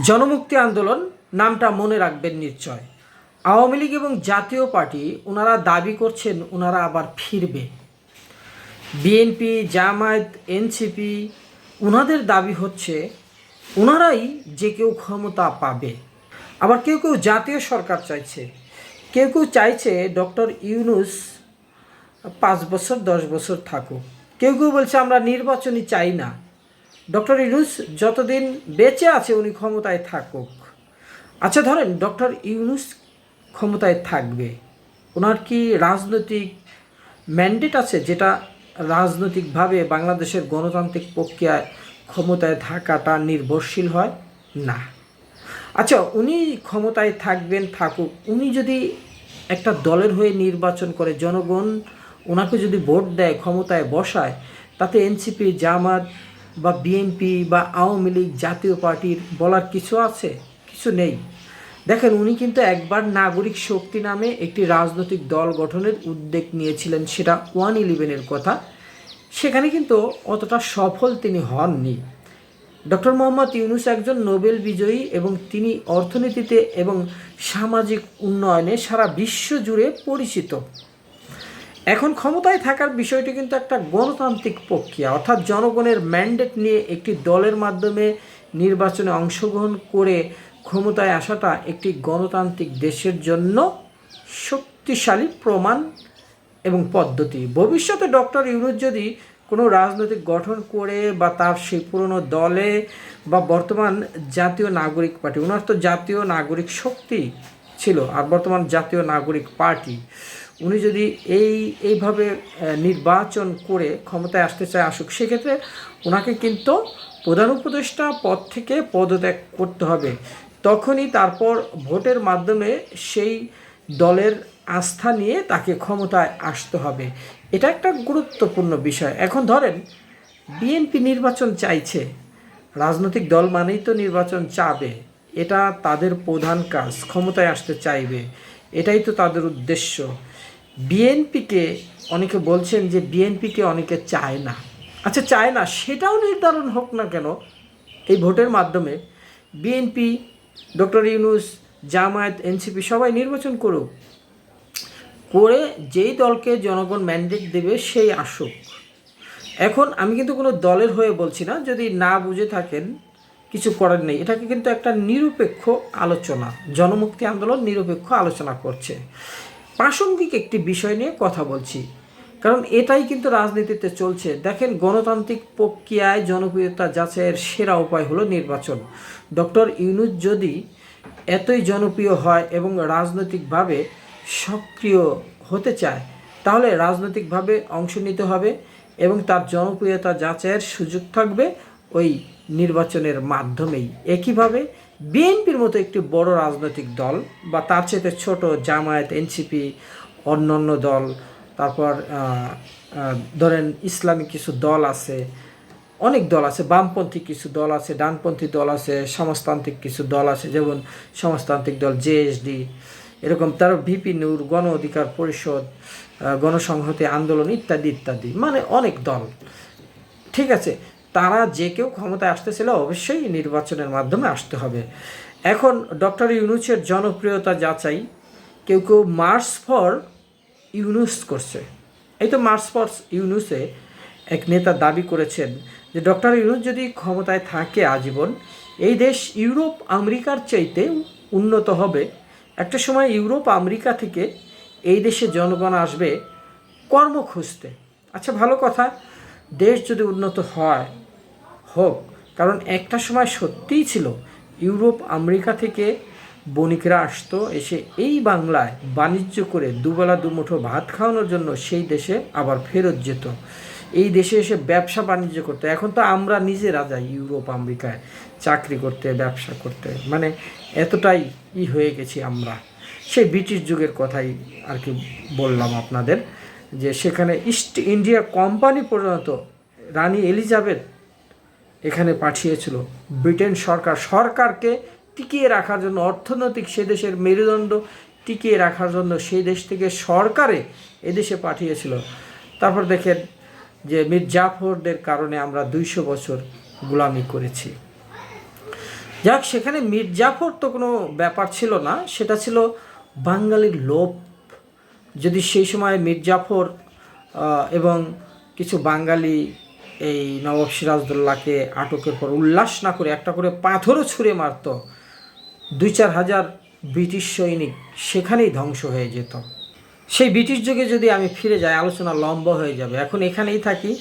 জনমুক্তি আন্দোলন নামটা মনে রাখবেন নিশ্চয়। আওয়ামী লীগ এবং জাতীয় পার্টি ওনারা দাবি করছেন ওনারা আবার ফিরবে। বিএনপি, জামায়াত, এনসিপি ওনাদের দাবি হচ্ছে ওনারাই যে কেউ ক্ষমতা পাবে। আবার কেউ কেউ জাতীয় সরকার চাইছে, কেউ কেউ চাইছে ডক্টর ইউনূস 5 বছর 10 বছর থাকুক। কেউ কেউ বলছে আমরা নির্বাচনই চাই না, ডক্টর ইউনূস যতদিন বেঁচে আছে উনি ক্ষমতায় থাকুক। আচ্ছা ধরেন ডক্টর ইউনূস ক্ষমতায় থাকবে, ওনার কি রাজনৈতিক ম্যান্ডেট আছে যেটা রাজনৈতিকভাবে বাংলাদেশের গণতান্ত্রিক প্রক্রিয়ায় ক্ষমতায় থাকাটা নির্ভরশীল হয়? না। আচ্ছা উনি ক্ষমতায় থাকবেন, থাকুক। উনি যদি একটা দলের হয়ে নির্বাচন করে, জনগণ ওনাকে যদি ভোট দেয়, ক্ষমতায় বসায়, তাতে এনসিপি, জামাত বা বিএনপি বা আওয়ামী লীগ, জাতীয় পার্টির বলার কিছু আছে? কিছু নেই। দেখেন উনি কিন্তু একবার নাগরিক শক্তি নামে একটি রাজনৈতিক দল গঠনের উদ্যোগ নিয়েছিলেন, সেটা 111-এর কথা। সেখানে কিন্তু অতটা সফল তিনি হননি। ডক্টর মোহাম্মদ ইউনূস একজন নোবেল বিজয়ী এবং তিনি অর্থনীতিতে এবং সামাজিক উন্নয়নে সারা বিশ্ব জুড়ে পরিচিত। এখন ক্ষমতায় থাকার বিষয়টি কিন্তু একটা গণতান্ত্রিক প্রক্রিয়া, অর্থাৎ জনগণের ম্যান্ডেট নিয়ে একটি দলের মাধ্যমে নির্বাচনে অংশগ্রহণ করে ক্ষমতায় আসাটা একটি গণতান্ত্রিক দেশের জন্য শক্তিশালী প্রমাণ এবং পদ্ধতি। ভবিষ্যতে ডক্টর ইউনূস যদি কোনো রাজনৈতিক গঠন করে বা তার সেই পুরনো দলে বা বর্তমান জাতীয় নাগরিক পার্টি, ওনার তো জাতীয় নাগরিক শক্তি ছিল আর বর্তমান জাতীয় নাগরিক পার্টি, উনি যদি এইভাবে নির্বাচন করে ক্ষমতায় আসতে চায়, আসুক। সেক্ষেত্রে ওনাকে কিন্তু প্রধান উপদেষ্টা পদ থেকে পদত্যাগ করতে হবে। তখনই তারপর ভোটের মাধ্যমে সেই দলের আস্থা নিয়ে তাকে ক্ষমতায় আসতে হবে। এটা একটা গুরুত্বপূর্ণ বিষয়। এখন ধরেন বিএনপি নির্বাচন চাইছে, রাজনৈতিক দল মানেই তো নির্বাচন চাবে, এটা তাদের প্রধান কাজ, ক্ষমতায় আসতে চাইবে, এটাই তো তাদের উদ্দেশ্য। বিএনপিকে অনেকে বলছেন যে বিএনপিকে অনেকে চায় না। আচ্ছা চায় না, সেটাও নির্ধারণ হোক না কেন এই ভোটের মাধ্যমে। BNP, doctor Yunus, Jamaat, NCP সবাই নির্বাচন করুক, করে যেই দলকে জনগণ ম্যান্ডেট দেবে সেই আসুক। এখন আমি কিন্তু কোনো দলের হয়ে বলছি না, যদি না বুঝে থাকেন কিছু করার নেই। এটাকে কিন্তু একটা নিরপেক্ষ আলোচনা, জনমুক্তি আন্দোলন নিরপেক্ষ আলোচনা করছে, প্রাসঙ্গিক একটি বিষয় নিয়ে কথা বলছি, কারণ এটাই কিন্তু রাজনীতিতে চলছে। দেখেন গণতান্ত্রিক প্রক্রিয়ায় জনপ্রিয়তা যাচাইয়ের সেরা উপায় হলো নির্বাচন। ডক্টর ইউনূস যদি এতই জনপ্রিয় হয় এবং রাজনৈতিকভাবে সক্রিয় হতে চায়, তাহলে রাজনৈতিকভাবে অংশ নিতে হবে এবং তার জনপ্রিয়তা যাচাইয়ের সুযোগ থাকবে ওই নির্বাচনের মাধ্যমেই। একইভাবে বিএনপির মতো একটি বড় রাজনৈতিক দল বা তার চেয়ে ছোট জামায়াত, এনসিপি, অন্যান্য দল, তারপর ধরেন ইসলামিক কিছু দল আছে, অনেক দল আছে, বামপন্থী কিছু দল আছে, ডানপন্থী দল আছে, সমাজতান্ত্রিক কিছু দল আছে, যেমন সমাজতান্ত্রিক দল জেএসডি, এরকম তার ভিপি নূর, গণ অধিকার পরিষদ, গণসংহতি আন্দোলন ইত্যাদি ইত্যাদি, মানে অনেক দল। ঠিক আছে, তারা যে কেউ ক্ষমতায় আসতেছিল অবশ্যই নির্বাচনের মাধ্যমে আসতে হবে। এখন ডক্টর ইউনূসের জনপ্রিয়তা যাচাই, কেউ কেউ মার্চ ফর ইউনূস করছে। এই তো মার্চ ফর ইউনূসে এক নেতা দাবি করেছেন যে ডক্টর ইউনূস যদি ক্ষমতায় থাকে আজীবন, এই দেশ ইউরোপ আমেরিকার চাইতে উন্নত হবে। একটা সময় ইউরোপ আমেরিকা থেকে এই দেশে জনগণ আসবে কর্ম খুঁজতে। আচ্ছা ভালো কথা, দেশ যদি উন্নত হয় হোক, কারণ একটা সময় সত্যিই ছিল ইউরোপ আমেরিকা থেকে বণিকরা আসতো, এসে এই বাংলায় বাণিজ্য করে দুবেলা দুমুঠো ভাত খাওয়ানোর জন্য সেই দেশে আবার ফেরত যেত, এই দেশে এসে ব্যবসা বাণিজ্য করতে। এখন তো আমরা নিজেরা যাই ইউরোপ আমেরিকায় চাকরি করতে, ব্যবসা করতে, মানে এতটাই হয়ে গেছি আমরা। সেই ব্রিটিশ যুগের কথাই আর কি বললাম আপনাদের, যে সেখানে ইস্ট ইন্ডিয়া কোম্পানি পর্যন্ত রানী এলিজাবেথ এখানে পাঠিয়েছিল। ব্রিটেন সরকারকে টিকিয়ে রাখার জন্য, অর্থনৈতিক সে দেশের মেরুদণ্ড টিকিয়ে রাখার জন্য সেই দেশ থেকে সরকারে এদেশে পাঠিয়েছিল। তারপর দেখেন যে মীর জাফরদের কারণে আমরা 200 বছর গোলামি করেছি। যাক, সেখানে মির্জাফর তো কোনো ব্যাপার ছিল না, সেটা ছিল বাঙালির লোভ। যদি সেই সময় মির্জাফর এবং কিছু বাঙালি এই নবাব সিরাজদৌল্লাকে আটকের পর উল্লাস না করে একটা করে পাথরও ছুঁড়ে মারত, 2-4 হাজার ব্রিটিশ সৈনিক সেখানেই ধ্বংস হয়ে যেত। সেই ব্রিটিশ যুগে যদি আমি ফিরে যাই, আলোচনা লম্বা হয়ে যাবে, এখন এখানেই থাকি।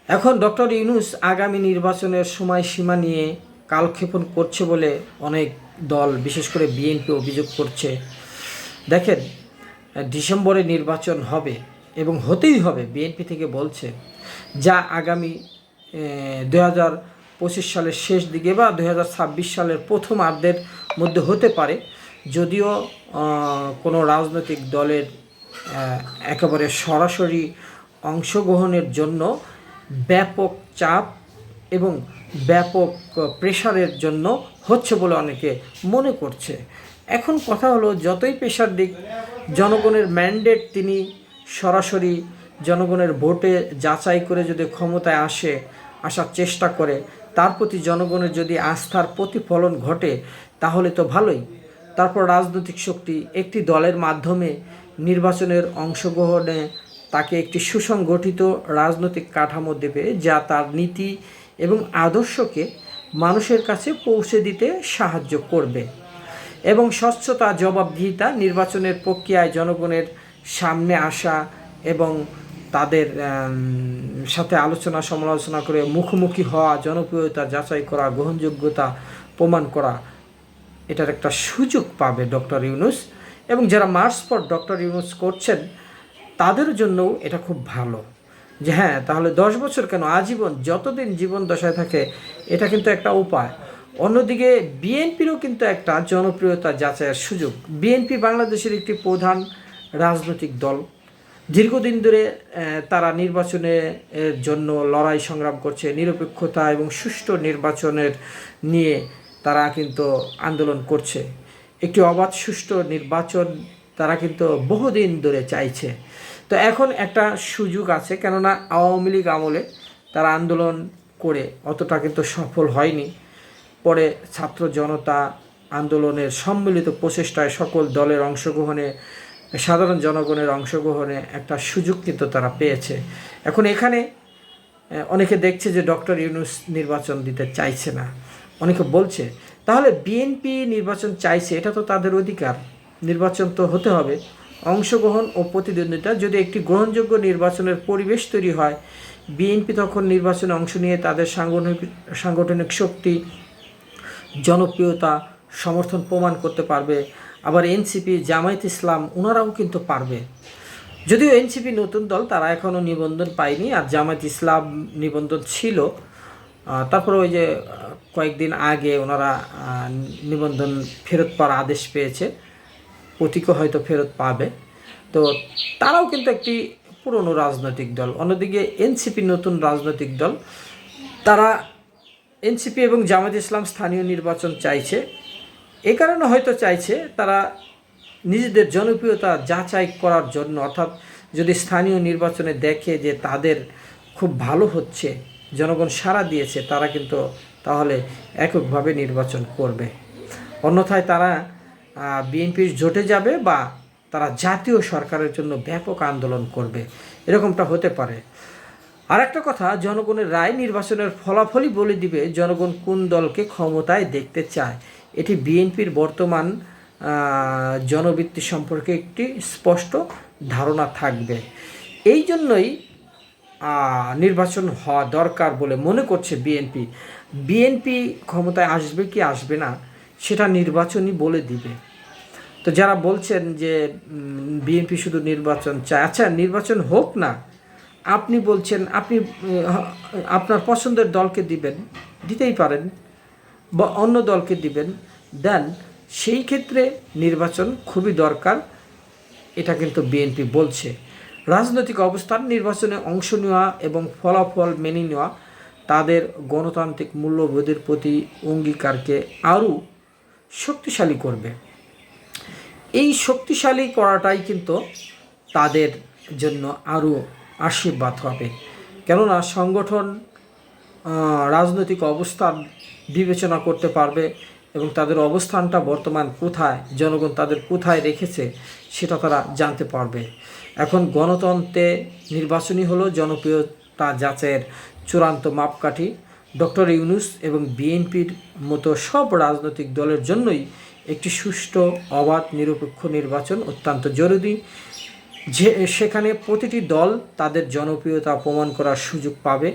এখন ডক্টর ইউনূস আগামী নির্বাচনের সময়সীমা নিয়ে কালক্ষেপণ করছে বলে অনেক দল, বিশেষ করে বিএনপি অভিযোগ করছে। দেখেন, ডিসেম্বরে নির্বাচন হবে এবং হতেই হবে, বিএনপি থেকে বলছে, যা আগামী 2025 সালের শেষ দিকে বা 2026 সালের প্রথমার্ধের মধ্যে হতে পারে। যদিও কোনো রাজনৈতিক দলের একেবারে সরাসরি অংশগ্রহণের জন্য ব্যাপক চাপ এবং ব্যাপক প্রেশারের জন্য হচ্ছে বলে অনেকে মনে করছে। এখন কথা হলো, যতই প্রেশার দিক, জনগণের ম্যান্ডেট তিনি সরাসরি জনগণের ভোটে যাচাই করে যদি ক্ষমতায় আসার চেষ্টা করে, তার প্রতি জনগণের যদি আস্থার প্রতিফলন ঘটে তাহলে তো ভালোই। তারপর রাজনৈতিক শক্তি একটি দলের মাধ্যমে নির্বাচনের অংশগ্রহণে তাকে একটি সুসংগঠিত রাজনৈতিক কাঠামো দেবে, যা তার নীতি এবং আদর্শকে মানুষের কাছে পৌঁছে দিতে সাহায্য করবে। এবং স্বচ্ছতা, জবাবদিহিতা, নির্বাচনের প্রক্রিয়ায় জনগণের সামনে আসা এবং তাদের সাথে আলোচনা সমালোচনা করে মুখোমুখি হওয়া, জনপ্রিয়তা যাচাই করা, গ্রহণযোগ্যতা প্রমাণ করা, এটার একটা সুযোগ পাবে ডক্টর ইউনূস। এবং যারা মার্চ ফর ডক্টর ইউনূস করছেন তাদের জন্যও এটা খুব ভালো, যে হ্যাঁ, তাহলে 10 বছর কেন, আজীবন, যতদিন জীবন দশায় থাকে, এটা কিন্তু একটা উপায়। অন্যদিকে বিএনপিরও কিন্তু একটা জনপ্রিয়তা যাচাইয়ের সুযোগ। বিএনপি বাংলাদেশের একটি প্রধান রাজনৈতিক দল। দীর্ঘদিন ধরে তারা নির্বাচনের জন্য লড়াই সংগ্রাম করছে, নিরপেক্ষতা এবং সুষ্ঠু নির্বাচনের নিয়ে তারা কিন্তু আন্দোলন করছে। একটি অবাধ সুষ্ঠু নির্বাচন তারা কিন্তু বহুদিন ধরে চাইছে। তো এখন একটা সুযোগ আছে, কেননা আওয়ামী লীগ আমলে তারা আন্দোলন করে অতটা কিন্তু সফল হয়নি। পরে ছাত্র জনতা আন্দোলনের সম্মিলিত প্রচেষ্টায় সকল দলের অংশগ্রহণে, সাধারণ জনগণের অংশগ্রহণে একটা সুযোগ কিন্তু তারা পেয়েছে। এখন এখানে অনেকে দেখছে যে ডক্টর ইউনূস নির্বাচন দিতে চাইছে না। অনেকে বলছে, তাহলে বিএনপি নির্বাচন চাইছে, এটা তো তাদের অধিকার, নির্বাচন তো হতে হবে। অংশগ্রহণ ও প্রতিদ্বন্দ্বিতা, যদি একটি গ্রহণযোগ্য নির্বাচনের পরিবেশ তৈরি হয়, বিএনপি তখন নির্বাচনে অংশ নিয়ে তাদের সাংগঠনিক শক্তি, জনপ্রিয়তা, সমর্থন প্রমাণ করতে পারবে। আবার এনসিপি, জামায়াত ইসলাম, ওনারাও কিন্তু পারবে। যদিও এনসিপি নতুন দল, তারা এখনও নিবন্ধন পায়নি, আর জামায়াত ইসলাম নিবন্ধন ছিল। তারপরে ওই যে কয়েকদিন আগে ওনারা নিবন্ধন ফেরত পাওয়ার আদেশ পেয়েছে, প্রতীকও হয়তো ফেরত পাবে। তো তারাও কিন্তু একটি পুরনো রাজনৈতিক দল। অন্যদিকে এনসিপি নতুন রাজনৈতিক দল, তারা এনসিপি এবং জামায়াত ইসলাম স্থানীয় নির্বাচন চাইছে। এ কারণে হয়তো চাইছে তারা নিজেদের জনপ্রিয়তা যাচাই করার জন্য, অর্থাৎ যদি স্থানীয় নির্বাচনে দেখে যে তাদের খুব ভালো হচ্ছে, জনগণ সাড়া দিয়েছে, তারা কিন্তু তাহলে এককভাবে নির্বাচন করবে। অন্যথায় তারা বিএনপির জোটে যাবে বা তারা জাতীয় সরকারের জন্য ব্যাপক আন্দোলন করবে, এরকমটা হতে পারে। আর একটা কথা, জনগণের রায় নির্বাচনের ফলাফলই বলে দিবে জনগণ কোন দলকে ক্ষমতায় দেখতে চায়। এটি বিএনপির বর্তমান জনবৃত্তি সম্পর্কে একটি স্পষ্ট ধারণা থাকবে। এই জন্যই নির্বাচন হওয়া দরকার বলে মনে করছে বিএনপি। বিএনপি ক্ষমতায় আসবে কি আসবে না সেটা নির্বাচনই বলে দিবে। তো যারা বলছেন যে বিএনপি শুধু নির্বাচন চায়, আচ্ছা নির্বাচন হোক না, আপনি বলছেন আপনি আপনার পছন্দের দলকে দিবেন, দিতেই পারেন, বা অন্য দলকে দিবেন, দেন, সেই ক্ষেত্রে নির্বাচন খুবই দরকার, এটা কিন্তু বিএনপি বলছে। রাজনৈতিক অবস্থান, নির্বাচনে অংশ নেওয়া এবং ফলাফল মেনে নেওয়া তাদের গণতান্ত্রিক মূল্যবোধের প্রতি অঙ্গীকারকে আরও শক্তিশালী করবে। এই শক্তিশালী করাটাই কিন্তু তাদের জন্য আরও আশীর্বাদ হবে, কেননা সংগঠন, রাজনৈতিক অবস্থান বিবেচনা করতে পারবে এবং তাদের অবস্থানটা বর্তমান কোথায়, জনগণ তাদের কোথায় রেখেছে সেটা তারা জানতে পারবে। এখন গণতন্ত্রে নির্বাচনই হলো জনপ্রিয়তা যাচাইয়ের চূড়ান্ত মাপকাঠি। ডক্টর ইউনূস এবং বিএনপির মতো সব রাজনৈতিক দলের জন্যই একটি সুষ্ঠু, অবাধ, নিরপেক্ষ নির্বাচন অত্যন্ত জরুরি, যে সেখানে প্রতিটি দল তাদের জনপ্রিয়তা প্রমাণ করার সুযোগ পাবে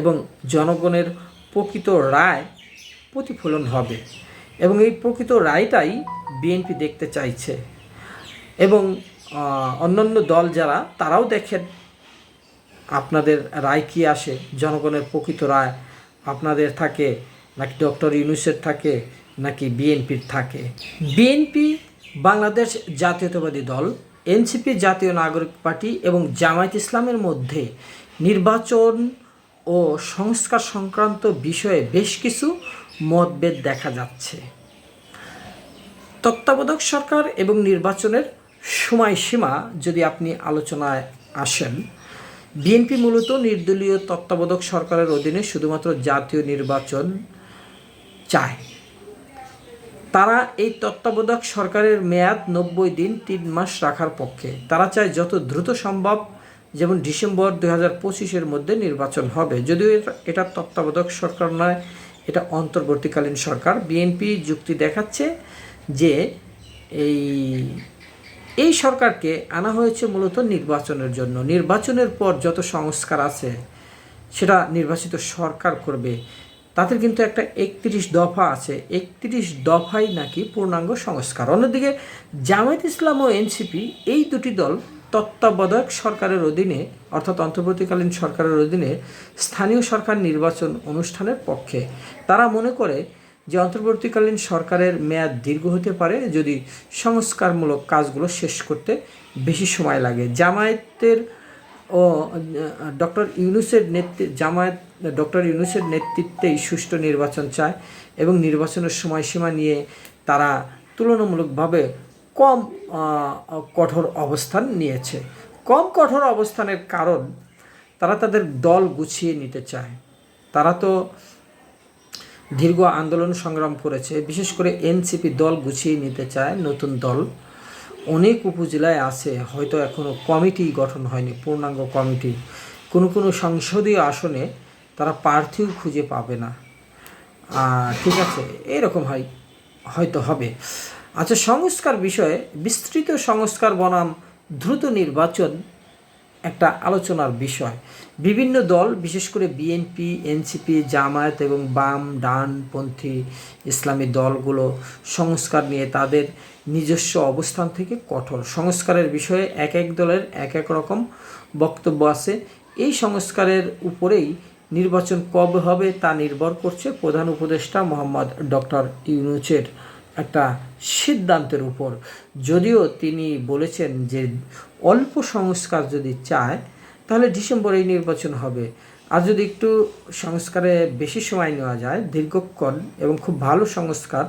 এবং জনগণের প্রকৃত রায় প্রতিফলন হবে। এবং এই প্রকৃত রায়টাই বিএনপি দেখতে চাইছে। এবং অন্যান্য দল যারা, তারাও দেখেন আপনাদের রায় কী আসে, জনগণের প্রকৃত রায় আপনাদের থাকে নাকি ডক্টর ইউনূসের থাকে নাকি বিএনপির থাকে। বিএনপি বাংলাদেশ জাতীয়তাবাদী দল, এনসিপি জাতীয় নাগরিক পার্টি এবং জামায়াত ইসলামের মধ্যে নির্বাচন ও সংস্কার সংক্রান্ত বিষয়ে বেশ কিছু মতভেদ দেখা যাচ্ছে। তত্ত্বাবধায়ক সরকার এবং নির্বাচনের সময়সীমা যদি আপনি আলোচনায় আসেন, বিএনপি মূলত নির্দলীয় তত্ত্বাবধায়ক সরকারের অধীনে শুধুমাত্র জাতীয় নির্বাচন চায়। তারা এই তত্ত্বাবধায়ক সরকারের মেয়াদ 90 দিন 3 মাস রাখার পক্ষে। তারা চায় যত দ্রুত সম্ভব, যেমন ডিসেম্বর 2025-এর মধ্যে নির্বাচন হবে। যদিও এটা তত্ত্বাবধায়ক সরকার নয়, এটা অন্তর্বর্তীকালীন সরকার। বিএনপি যুক্তি দেখাচ্ছে যে এই সরকারকে আনা হয়েছে মূলত নির্বাচনের জন্য। নির্বাচনের পর যত সংস্কার আছে সেটা নির্বাচিত সরকার করবে। তাদের কিন্তু একটা 31 দফা আছে, 31 দফাই নাকি পূর্ণাঙ্গ সংস্কার। অন্যদিকে জামায়াত ইসলাম ও এনসিপি, এই দুটি দল তত্ত্বাবধায়ক সরকারের অধীনে অর্থাৎ অন্তর্বর্তীকালীন সরকারের অধীনে স্থানীয় সরকার নির্বাচন অনুষ্ঠানের পক্ষে। তারা মনে করে যে অন্তর্বর্তীকালীন সরকারের মেয়াদ দীর্ঘ হতে পারে যদি সংস্কারমূলক কাজগুলো শেষ করতে বেশি সময় লাগে। জামায়াতের ও ডক্টর ইউনূসের নেতৃত্বেই সুষ্ঠু নির্বাচন চায় এবং নির্বাচনের সময়সীমা নিয়ে তারা তুলনামূলকভাবে কম কঠোর অবস্থান নিয়েছে। কম কঠোর অবস্থানের কারণ, তারা তাদের দল গুছিয়ে নিতে চায়। তারা তো দীর্ঘ আন্দোলন সংগ্রাম করেছে, বিশেষ করে এনসিপি দল গুছিয়ে নিতে চায়। নতুন দল অনেক উপজেলায় আছে, হয়তো এখনও কমিটি গঠন হয়নি, পূর্ণাঙ্গ কমিটি। কোনো সংসদীয় আসনে তারা প্রার্থীও খুঁজে পাবে না। ঠিক আছে, এরকম হয়তো হবে। আচ্ছা, সংস্কার বিষয়ে বিস্তৃত সংস্কার বনাম দ্রুত নির্বাচন একটা আলোচনার বিষয়। বিভিন্ন দল, বিশেষ করে বিএনপি, এনসিপি, জামায়াত এবং বাম ডানপন্থী ইসলামী দলগুলো সংস্কার নিয়ে তাদের নিজস্ব অবস্থান থেকে কঠোর। সংস্কারের বিষয়ে এক এক দলের এক এক রকম বক্তব্য আছে। এই সংস্কারের উপরেই নির্বাচন কবে হবে তা নির্ভর করছে প্রধান উপদেষ্টা মোহাম্মদ ডক্টর ইউনূসের একটা সিদ্ধান্তের উপর। যদিও তিনি বলেছেন যে অল্প সংস্কার যদি চায় তাহলে ডিসেম্বরেই নির্বাচন হবে, আর যদি একটু সংস্কারে বেশি সময় নেওয়া যায়, দীর্ঘক্ষণ এবং খুব ভালো সংস্কার,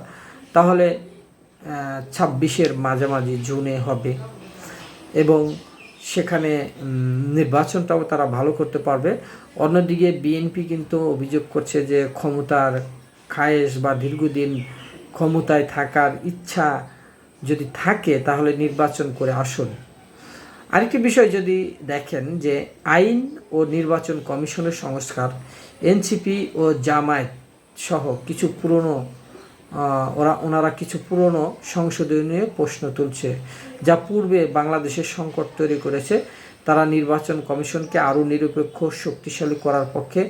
তাহলে 26-এর মাঝামাঝি জুনে হবে এবং সেখানে নির্বাচনটাও তারা ভালো করতে পারবে। অন্যদিকে বিএনপি কিন্তু অভিযোগ করছে যে ক্ষমতার খায়েশ বা দীর্ঘদিন ক্ষমতায় থাকার ইচ্ছা যদি থাকে তাহলে নির্বাচন করে আসুন। আরেকটি বিষয় যদি দেখেন যে আইন ও নির্বাচন কমিশনের সংস্কার, এনসিপি ও জামায়াত সহ কিছু ওনারা কিছু পুরনো সংশোধনীয় প্রশ্ন তুলছে, যা পূর্বে বাংলাদেশের সংকট তৈরি করেছে। তারা নির্বাচন কমিশনকে আরও নিরপেক্ষ, শক্তিশালী করার পক্ষে।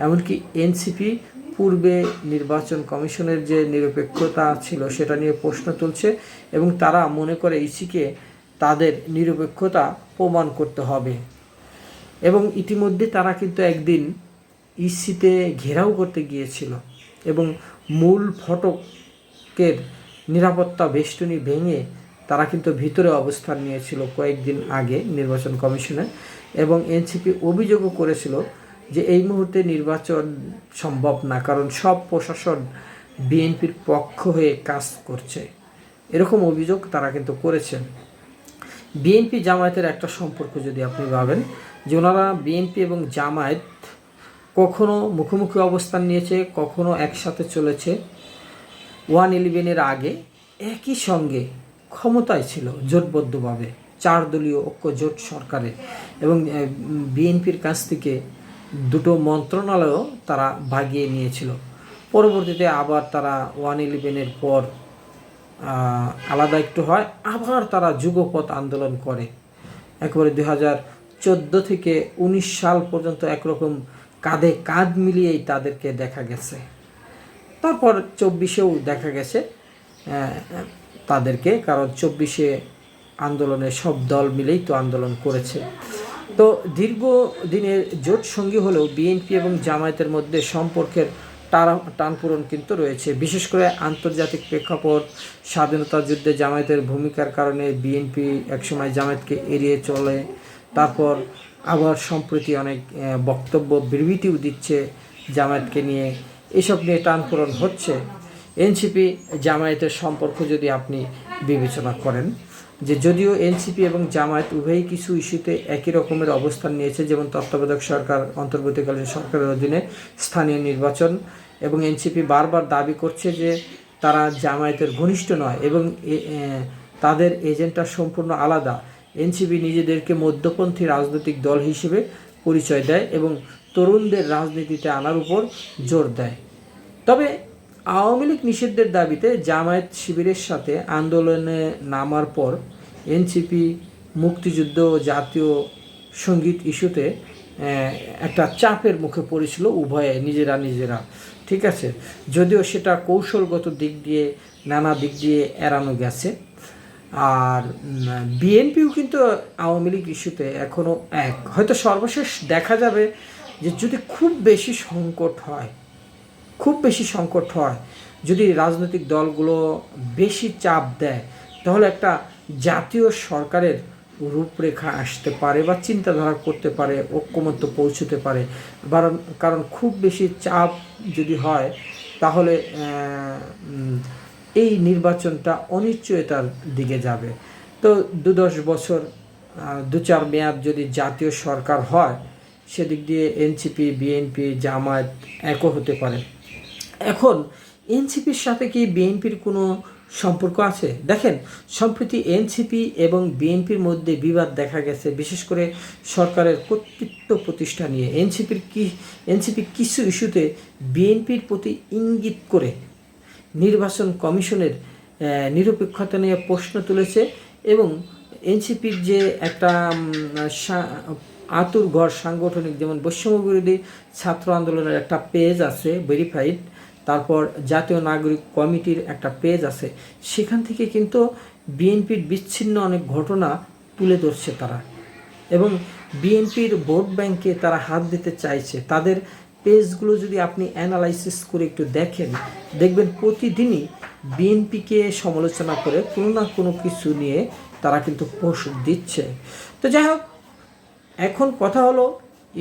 এমনকি এনসিপি পূর্বে নির্বাচন কমিশনের যে নিরপেক্ষতা ছিল সেটা নিয়ে প্রশ্ন তুলছে এবং তারা মনে করে ইসিকে তাদের নিরপেক্ষতা প্রমাণ করতে হবে। এবং ইতিমধ্যে তারা কিন্তু একদিন ইসিতে ঘেরাও করতে গিয়েছিল এবং মূল ফটকের নিরাপত্তা বেষ্টনী ভেঙে তারা কিন্তু ভিতরে অবস্থান নিয়েছিল কয়েকদিন আগে নির্বাচন কমিশনে। এবং এনসিপি অভিযোগও করেছিল যে এই মুহূর্তে নির্বাচন সম্ভব না, কারণ সব প্রশাসন বিএনপির পক্ষ হয়ে কাজ করছে। এরকম অভিযোগ তারা কিন্তু করেছেন। বিএনপি জামায়াতের একটা সম্পর্ক যদি আপনি ভাবেন যে ওনারা বিএনপি এবং জামায়াত কখনো মুখোমুখি অবস্থান নিয়েছে, কখনো একসাথে চলেছে। 1/11-এর আগে একই সঙ্গে ক্ষমতায় ছিল জোটবদ্ধভাবে 4 দলীয় ঐক্য জোট সরকারে, এবং বিএনপির কাছ থেকে 2টো মন্ত্রণালয়ও তারা ভাগিয়ে নিয়েছিল। পরবর্তীতে আবার তারা 1/11-এর পর আলাদা একটু হয়, আবার তারা যুগপৎ আন্দোলন করে। একেবারে 2014 থেকে 19 সাল পর্যন্ত একরকম কাঁধে কাঁধ মিলিয়েই তাদেরকে দেখা গেছে। তারপর 24-এও দেখা গেছে তাদেরকে, কারণ 24-এ আন্দোলনে সব দল মিলেই তো আন্দোলন করেছে। তো দীর্ঘদিনের জোট সঙ্গী হলেও বিএনপি এবং জামায়াতের মধ্যে সম্পর্কের টানপূরণ কিন্তু রয়েছে। বিশেষ করে আন্তর্জাতিক প্রেক্ষাপট, স্বাধীনতা যুদ্ধে জামায়াতের ভূমিকার কারণে বিএনপি একসময় জামায়াতকে এড়িয়ে চলে। তারপর আবার সম্প্রতি অনেক বক্তব্য বিবৃতিও দিচ্ছে জামায়াতকে নিয়ে, এসব নিয়ে টানপূরণ হচ্ছে। এনসিপি জামায়াতের সম্পর্ক যদি আপনি বিবেচনা করেন, যে যদিও এনসিপি এবং জামায়াত উভয়ই কিছু ইস্যুতে একই রকমের অবস্থান নিয়েছে, যেমন তত্ত্বাবধায়ক সরকার, অন্তর্বর্তীকালীন সরকারের অধীনে স্থানীয় নির্বাচন, এবং এনসিপি বারবার দাবি করছে যে তারা জামায়াতের ঘনিষ্ঠ নয় এবং তাদের এজেন্ডা সম্পূর্ণ আলাদা। এনসিপি নিজেদেরকে মধ্যপন্থী রাজনৈতিক দল হিসেবে পরিচয় দেয় এবং তরুণদের রাজনীতিতে আনার উপর জোর দেয়। তবে আওয়ামী লীগ নিষিদ্ধের দাবিতে জামায়াত শিবিরের সাথে আন্দোলনে নামার পর এনসিপি মুক্তিযুদ্ধ ও জাতীয় সঙ্গীত ইস্যুতে একটা চাপের মুখে পড়েছিল উভয়ে নিজেরা, ঠিক আছে, যদিও সেটা কৌশলগত দিক দিয়ে নানা দিক দিয়ে এড়ানো গেছে। আর বিএনপিও কিন্তু আওয়ামী লীগ ইস্যুতে এখনও হয়তো সর্বশেষ দেখা যাবে যে যদি খুব বেশি সংকট হয়, যদি রাজনৈতিক দলগুলো বেশি চাপ দেয়, তাহলে একটা জাতীয় সরকারের রূপরেখা আসতে পারে বা চিন্তাধারা করতে পারে, ঐক্যমত্য পৌঁছতে পারে। কারণ খুব বেশি চাপ যদি হয় তাহলে এই নির্বাচনটা অনিশ্চয়তার দিকে যাবে। তো 2-10 বছর 2-4 মেয়াদ যদি জাতীয় সরকার হয়, সেদিক দিয়ে এনসিপি, বিএনপি, জামায়াত একও হতে পারে। এখন এনসিপির সাথে কি বিএনপির কোনো সম্পর্ক আছে? দেখেন, সম্প্রতি এনসিপি এবং বিএনপির মধ্যে বিবাদ দেখা গেছে, বিশেষ করে সরকারের কর্তৃত্ব প্রতিষ্ঠা নিয়ে। এনসিপি কিছু ইস্যুতে বিএনপির প্রতি ইঙ্গিত করে নির্বাচন কমিশনের নিরপেক্ষতা নিয়ে প্রশ্ন তুলেছে, এবং এনসিপির যে একটা আতুরঘর সাংগঠনিক, যেমন বৈষম্য বিরোধী ছাত্র আন্দোলনের একটা পেজ আছে ভেরিফাইড, তারপর জাতীয় নাগরিক কমিটির একটা পেজ আছে, সেখান থেকে কিন্তু বিএনপির বিচ্ছিন্ন অনেক ঘটনা তুলে ধরছে তারা, এবং বিএনপির ভোট ব্যাংকে তারা হাত দিতে চাইছে। তাদের পেজগুলো যদি আপনি অ্যানালাইসিস করে একটু দেখবেন প্রতিদিনই বিএনপিকে সমালোচনা করে কোনো না কোনো কিছু নিয়ে তারা কিন্তু পোস্ট দিচ্ছে। তো যাই হোক, এখন কথা হলো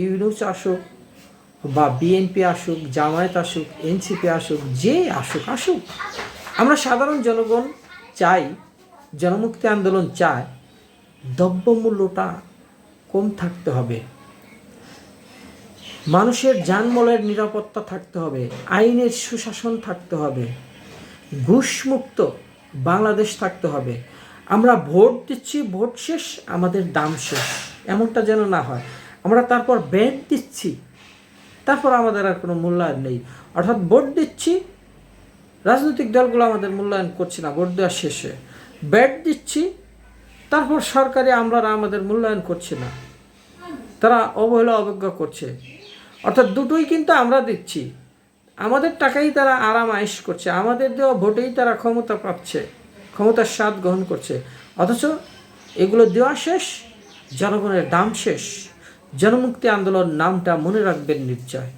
ইউনূস আসুক বা বিএনপি আসুক, জামায়াত আসুক, এনসিপি আসুক, যে আসুক, আমরা সাধারণ জনগণ চাই, জনমুক্তি আন্দোলন চায় দ্রব্যমূল্যটা কম থাকতে হবে, মানুষের জানমালের নিরাপত্তা থাকতে হবে, আইনের সুশাসন থাকতে হবে, ঘুষমুক্ত বাংলাদেশ থাকতে হবে। আমরা ভোট দিচ্ছি, ভোট শেষ, আমাদের দাম শেষ, এমনটা যেন না হয়। আমরা তারপর ব্যাট দিচ্ছি, তারপর আমাদের আর কোনো মূল্যায়ন নেই। অর্থাৎ ভোট দিচ্ছি, রাজনৈতিক দলগুলো আমাদের মূল্যায়ন করছে না, ভোট দেওয়ার শেষে ব্যাট দিচ্ছি, তারপর সরকারি আমলারা আমাদের মূল্যায়ন করছে না, তারা অবহেলা অবজ্ঞা করছে। অর্থাৎ দুটোই কিন্তু আমরা দিচ্ছি, আমাদের টাকাই তারা আরাম আয়েশ করছে, আমাদের দেওয়া ভোটেই তারা ক্ষমতা পাচ্ছে, ক্ষমতার স্বাদ গ্রহণ করছে, অথচ এগুলো দেওয়া শেষ, জনগণের দাম শেষ। জনমুক্তি আন্দোলন নামটা মনে রাখবেন নিশ্চয়।